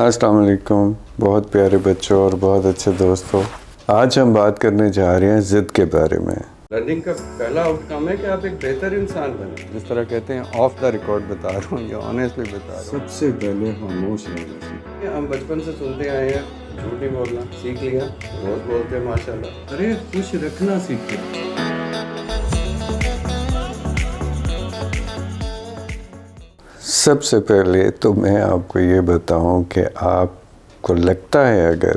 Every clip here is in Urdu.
السلام علیکم بہت پیارے بچوں اور بہت اچھے دوستوں، آج ہم بات کرنے جا رہے ہیں ضد کے بارے میں۔ لرننگ کا پہلا آؤٹ کم ہے کہ آپ ایک بہتر انسان بنیں۔ جس طرح کہتے ہیں آف دا ریکارڈ بتا رہا ہوں یا آنیسٹلی بتا رہا ہوں، سب سے پہلے خاموش رہنا سیکھیں۔ ہم بچپن سے سنتے آئے ہیں جھوٹ نہیں بولنا سیکھ لیا، روز بولتے ہیں ماشاءاللہ۔ ارے خوش رکھنا سیکھیں۔ سب سے پہلے تو میں آپ کو یہ بتاؤں کہ آپ کو لگتا ہے اگر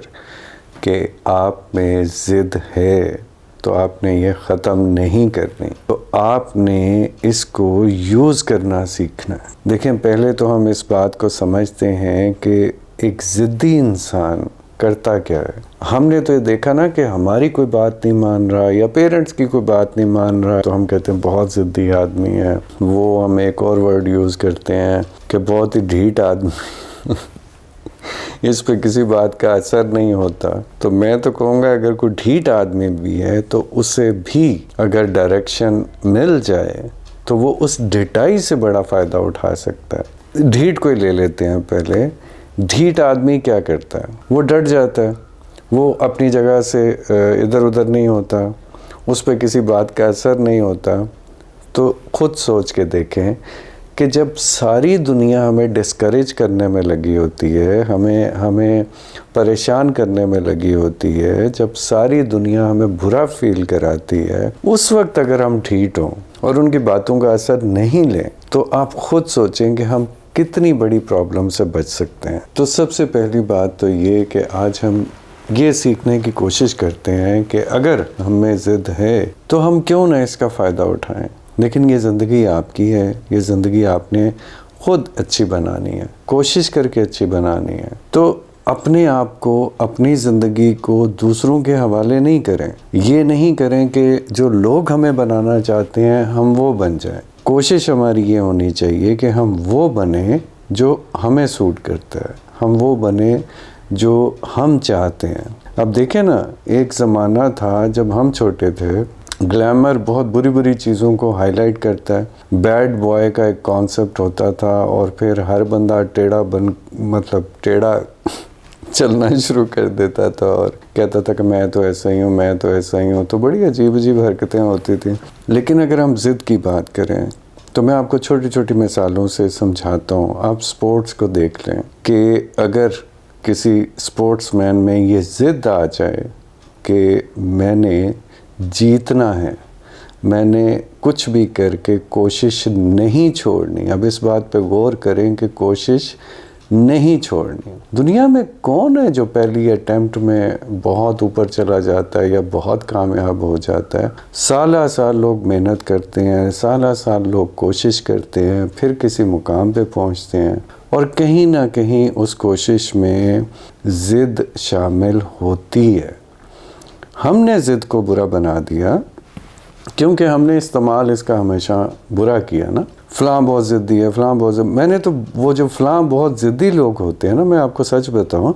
کہ آپ میں ضد ہے تو آپ نے یہ ختم نہیں کرنی، تو آپ نے اس کو یوز کرنا سیکھنا ہے۔ دیکھیں، پہلے تو ہم اس بات کو سمجھتے ہیں کہ ایک ضدی انسان کرتا کیا ہے۔ ہم نے تو یہ دیکھا نا کہ ہماری کوئی بات نہیں مان رہا یا پیرنٹس کی کوئی بات نہیں مان رہا تو ہم کہتے ہیں بہت ضدی آدمی ہے۔ وہ ہم ایک اور ورڈ یوز کرتے ہیں کہ بہت ہی ڈھیٹ آدمی اس پہ کسی بات کا اثر نہیں ہوتا۔ تو میں تو کہوں گا اگر کوئی ڈھیٹ آدمی بھی ہے تو اسے بھی اگر ڈائریکشن مل جائے تو وہ اس ڈھٹائی سے بڑا فائدہ اٹھا سکتا ہے۔ ڈھیٹ کو لے لیتے ہیں پہلے۔ ڈھیٹ آدمی کیا کرتا ہے؟ وہ ڈٹ جاتا ہے، وہ اپنی جگہ سے ادھر ادھر نہیں ہوتا، اس پہ کسی بات کا اثر نہیں ہوتا۔ تو خود سوچ کے دیکھیں کہ جب ساری دنیا ہمیں ڈسکریج کرنے میں لگی ہوتی ہے، ہمیں پریشان کرنے میں لگی ہوتی ہے، جب ساری دنیا ہمیں برا فیل کراتی ہے، اس وقت اگر ہم ڈھیٹ ہوں اور ان کی باتوں کا اثر نہیں لیں تو آپ خود سوچیں کہ ہم کتنی بڑی پرابلم سے بچ سکتے ہیں۔ تو سب سے پہلی بات تو یہ کہ آج ہم یہ سیکھنے کی کوشش کرتے ہیں کہ اگر ہم میں ضد ہے تو ہم کیوں نہ اس کا فائدہ اٹھائیں۔ لیکن یہ زندگی آپ کی ہے، یہ زندگی آپ نے خود اچھی بنانی ہے، کوشش کر کے اچھی بنانی ہے۔ تو اپنے آپ کو، اپنی زندگی کو دوسروں کے حوالے نہیں کریں۔ یہ نہیں کریں کہ جو لوگ ہمیں بنانا چاہتے ہیں ہم وہ بن جائیں۔ کوشش ہماری یہ ہونی چاہیے کہ ہم وہ بنیں جو ہمیں سوٹ کرتا ہے، ہم وہ بنیں جو ہم چاہتے ہیں۔ اب دیکھیں نا، ایک زمانہ تھا جب ہم چھوٹے تھے، گلیمر بہت بری بری چیزوں کو ہائی لائٹ کرتا ہے۔ بیڈ بوائے کا ایک کانسیپٹ ہوتا تھا اور پھر ہر بندہ ٹیڑھا چلنا شروع کر دیتا تھا اور کہتا تھا کہ میں تو ایسا ہی ہوں، میں تو ایسا ہی ہوں۔ تو بڑی عجیب عجیب حرکتیں ہوتی تھیں۔ لیکن اگر ہم ضد کی بات کریں تو میں آپ کو چھوٹی چھوٹی مثالوں سے سمجھاتا ہوں۔ آپ سپورٹس کو دیکھ لیں کہ اگر کسی سپورٹس مین میں یہ ضد آ جائے کہ میں نے جیتنا ہے، میں نے کچھ بھی کر کے کوشش نہیں چھوڑنی۔ اب اس بات پہ غور کریں کہ کوشش نہیں چھوڑنی۔ دنیا میں کون ہے جو پہلی اٹیمپٹ میں بہت اوپر چلا جاتا ہے یا بہت کامیاب ہو جاتا ہے؟ سالہ سال لوگ محنت کرتے ہیں، سالہ سال لوگ کوشش کرتے ہیں، پھر کسی مقام پہ پہنچتے ہیں اور کہیں نہ کہیں اس کوشش میں ضد شامل ہوتی ہے۔ ہم نے ضد کو برا بنا دیا کیونکہ ہم نے استعمال اس کا ہمیشہ برا کیا نا۔ فلاں بہت ضدی ہے، فلاں بہت ضدی۔ میں نے تو وہ جو فلاں بہت ضدی لوگ ہوتے ہیں نا، میں آپ کو سچ بتاؤں،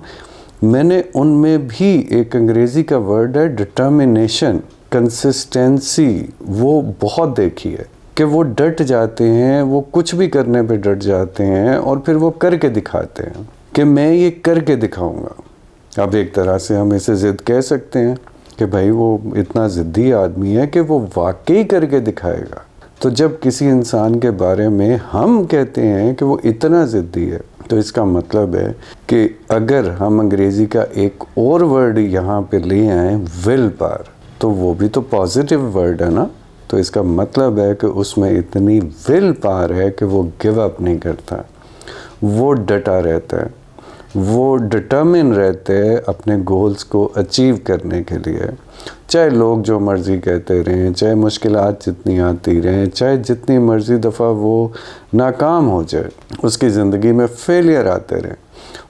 میں نے ان میں بھی ایک انگریزی کا ورڈ ہے ڈٹرمنیشن، کنسسٹنسی، وہ بہت دیکھی ہے کہ وہ ڈٹ جاتے ہیں، وہ کچھ بھی کرنے پہ ڈٹ جاتے ہیں اور پھر وہ کر کے دکھاتے ہیں کہ میں یہ کر کے دکھاؤں گا۔ اب ایک طرح سے ہم اسے ضد کہہ سکتے ہیں کہ بھائی وہ اتنا ضدی آدمی ہے کہ وہ واقعی کر کے دکھائے گا۔ تو جب کسی انسان کے بارے میں ہم کہتے ہیں کہ وہ اتنا ضدی ہے تو اس کا مطلب ہے کہ اگر ہم انگریزی کا ایک اور ورڈ یہاں پہ لے آئیں، ول پاور، تو وہ بھی تو پازیٹیو ورڈ ہے نا۔ تو اس کا مطلب ہے کہ اس میں اتنی ول پاور ہے کہ وہ گیو اپ نہیں کرتا، وہ ڈٹا رہتا ہے، وہ ڈٹرمن رہتے ہیں اپنے گولز کو اچیو کرنے کے لیے، چاہے لوگ جو مرضی کہتے رہیں، چاہے مشکلات جتنی آتی رہیں، چاہے جتنی مرضی دفعہ وہ ناکام ہو جائے، اس کی زندگی میں فیلئر آتے رہیں،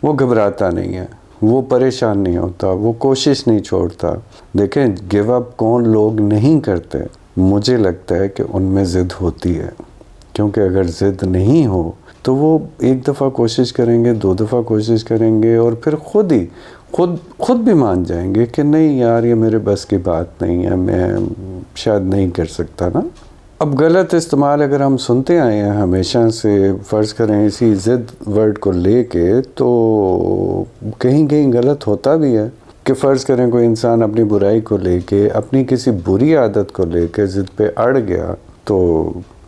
وہ گھبراتا نہیں ہے، وہ پریشان نہیں ہوتا، وہ کوشش نہیں چھوڑتا۔ دیکھیں، گیو اپ کون لوگ نہیں کرتے؟ مجھے لگتا ہے کہ ان میں ضد ہوتی ہے، کیونکہ اگر ضد نہیں ہو تو وہ ایک دفعہ کوشش کریں گے، دو دفعہ کوشش کریں گے اور پھر خود بھی مان جائیں گے کہ نہیں یار، یہ میرے بس کی بات نہیں ہے، میں شاید نہیں کر سکتا نا۔ اب غلط استعمال اگر ہم سنتے آئے ہیں ہمیشہ سے، فرض کریں اسی ضد ورڈ کو لے کے، تو کہیں کہیں غلط ہوتا بھی ہے کہ فرض کریں کوئی انسان اپنی برائی کو لے کے، اپنی کسی بری عادت کو لے کے ضد پہ اڑ گیا، تو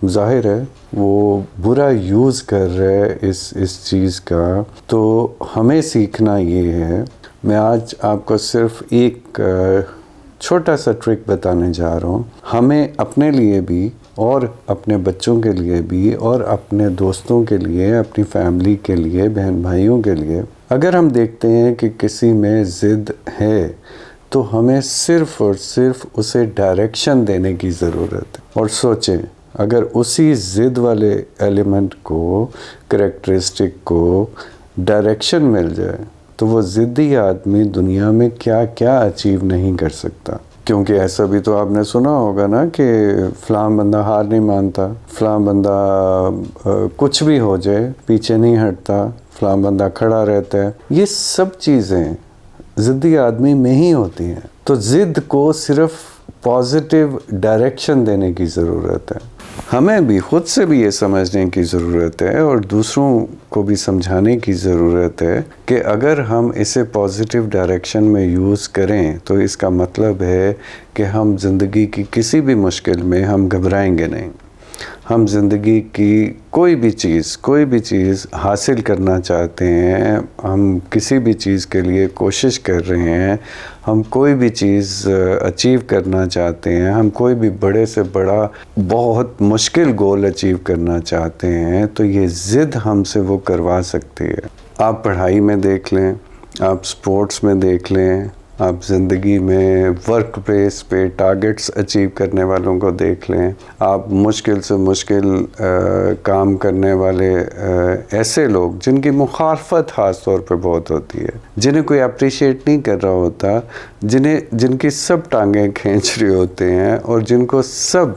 ظاہر ہے وہ برا یوز کر رہا ہے اس چیز کا۔ تو ہمیں سیکھنا یہ ہے، میں آج آپ کو صرف ایک چھوٹا سا ٹرک بتانے جا رہا ہوں، ہمیں اپنے لیے بھی اور اپنے بچوں کے لیے بھی اور اپنے دوستوں کے لیے، اپنی فیملی کے لیے، بہن بھائیوں کے لیے، اگر ہم دیکھتے ہیں کہ کسی میں ضد ہے تو ہمیں صرف اور صرف اسے ڈائریکشن دینے کی ضرورت ہے۔ اور سوچیں اگر اسی ضد والے ایلیمنٹ کو، کریکٹرسٹک کو ڈائریکشن مل جائے تو وہ ضدی آدمی دنیا میں کیا کیا اچیو نہیں کر سکتا۔ کیونکہ ایسا بھی تو آپ نے سنا ہوگا نا کہ فلاں بندہ ہار نہیں مانتا، فلاں بندہ کچھ بھی ہو جائے پیچھے نہیں ہٹتا، فلاں بندہ کھڑا رہتا ہے۔ یہ سب چیزیں ضدی آدمی میں ہی ہوتی ہیں۔ تو ضد کو صرف پازیٹیو ڈائریکشن دینے کی ضرورت ہے۔ ہمیں بھی خود سے بھی یہ سمجھنے کی ضرورت ہے اور دوسروں کو بھی سمجھانے کی ضرورت ہے کہ اگر ہم اسے پازیٹیو ڈائریکشن میں یوز کریں تو اس کا مطلب ہے کہ ہم زندگی کی کسی بھی مشکل میں ہم گھبرائیں گے نہیں۔ ہم زندگی کی کوئی بھی چیز حاصل کرنا چاہتے ہیں، ہم کسی بھی چیز کے لیے کوشش کر رہے ہیں، ہم کوئی بھی چیز اچیو کرنا چاہتے ہیں، ہم کوئی بھی بڑے سے بڑا بہت مشکل گول اچیو کرنا چاہتے ہیں، تو یہ ضد ہم سے وہ کروا سکتی ہے۔ آپ پڑھائی میں دیکھ لیں، آپ سپورٹس میں دیکھ لیں، آپ زندگی میں ورک پلیس پہ ٹارگٹس اچیو کرنے والوں کو دیکھ لیں، آپ مشکل سے مشکل کام کرنے والے ایسے لوگ جن کی مخالفت خاص طور پہ بہت ہوتی ہے، جنہیں کوئی اپریشیٹ نہیں کر رہا ہوتا، جن کی سب ٹانگیں کھینچ رہے ہوتے ہیں اور جن کو سب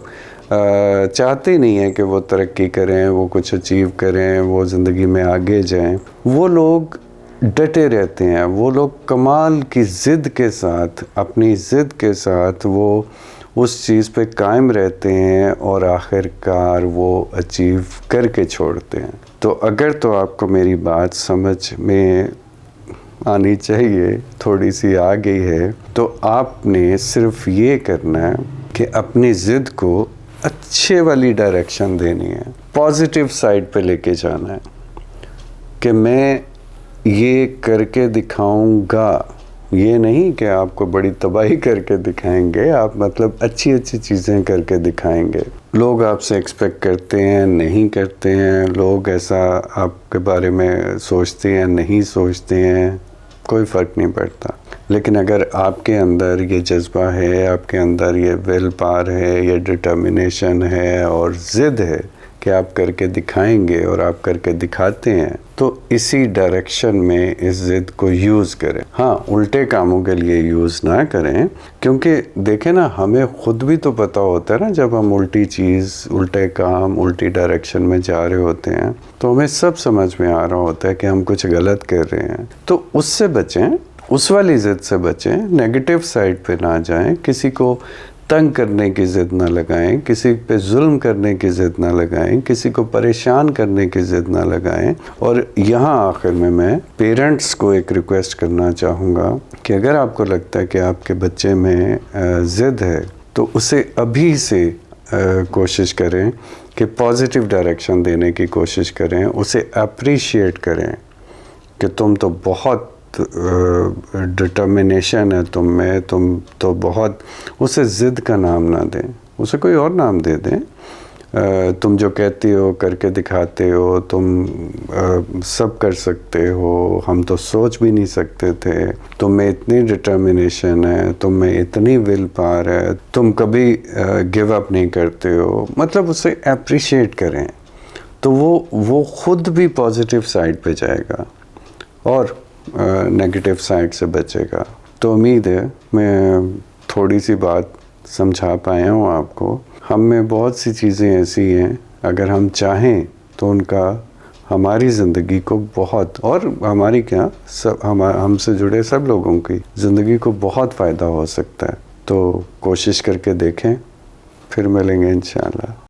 چاہتے نہیں ہیں کہ وہ ترقی کریں، وہ کچھ اچیو کریں، وہ زندگی میں آگے جائیں، وہ لوگ ڈٹے رہتے ہیں، وہ لوگ کمال کی ضد کے ساتھ، اپنی ضد کے ساتھ وہ اس چیز پہ قائم رہتے ہیں اور آخر کار وہ اچیو کر کے چھوڑتے ہیں۔ تو اگر تو آپ کو میری بات سمجھ میں آنی چاہیے، تھوڑی سی آ گئی ہے، تو آپ نے صرف یہ کرنا ہے کہ اپنی ضد کو اچھے والی ڈائریکشن دینی ہے، پازیٹیو سائڈ پہ لے کے جانا ہے کہ میں یہ کر کے دکھاؤں گا۔ یہ نہیں کہ آپ کو بڑی تباہی کر کے دکھائیں گے، آپ مطلب اچھی چیزیں کر کے دکھائیں گے۔ لوگ آپ سے ایکسپیکٹ کرتے ہیں، نہیں کرتے ہیں، لوگ ایسا آپ کے بارے میں سوچتے ہیں، نہیں سوچتے ہیں، کوئی فرق نہیں پڑتا۔ لیکن اگر آپ کے اندر یہ جذبہ ہے، آپ کے اندر یہ ول پاور ہے، یہ ڈٹرمنیشن ہے اور ضد ہے کہ آپ کر کے دکھائیں گے اور آپ کر کے دکھاتے ہیں، تو اسی ڈائریکشن میں اس ضد کو یوز کریں۔ ہاں، الٹے کاموں کے لیے یوز نہ کریں، کیونکہ دیکھیں نا، ہمیں خود بھی تو پتہ ہوتا ہے نا، جب ہم الٹی چیز، الٹے کام، الٹی ڈائریکشن میں جا رہے ہوتے ہیں تو ہمیں سب سمجھ میں آ رہا ہوتا ہے کہ ہم کچھ غلط کر رہے ہیں۔ تو اس سے بچیں، اس والی ضد سے بچیں، نیگیٹو سائڈ پہ نہ جائیں، کسی کو تنگ کرنے کی ضد نہ لگائیں، کسی پہ ظلم کرنے کی ضد نہ لگائیں، کسی کو پریشان کرنے کی ضد نہ لگائیں۔ اور یہاں آخر میں پیرنٹس کو ایک ریکویسٹ کرنا چاہوں گا کہ اگر آپ کو لگتا ہے کہ آپ کے بچے میں ضد ہے تو اسے ابھی سے کوشش کریں کہ پازیٹیو ڈائریکشن دینے کی کوشش کریں، اسے اپریشیٹ کریں کہ تم تو بہت ڈٹرمنیشن ہے تم میں، تم تو بہت، اسے ضد کا نام نہ دیں، اسے کوئی اور نام دے دیں۔ تم جو کہتی ہو کر کے دکھاتے ہو، تم سب کر سکتے ہو، ہم تو سوچ بھی نہیں سکتے تھے، تم میں اتنی ڈٹرمنیشن ہے، تم میں اتنی ول پاور ہے، تم کبھی گیو اپ نہیں کرتے ہو، مطلب اسے اپریشیٹ کریں تو وہ خود بھی پازیٹیو سائڈ پہ جائے گا اور نیگیٹو سائڈ سے بچے گا۔ تو امید ہے میں تھوڑی سی بات سمجھا پایا ہوں آپ کو۔ ہم میں بہت سی چیزیں ایسی ہیں، اگر ہم چاہیں تو ان کا ہماری زندگی کو بہت، اور ہماری کیا، ہم سے جڑے سب لوگوں کی زندگی کو بہت فائدہ ہو سکتا ہے۔ تو کوشش کر کے دیکھیں، پھر ملیں گے انشاءاللہ۔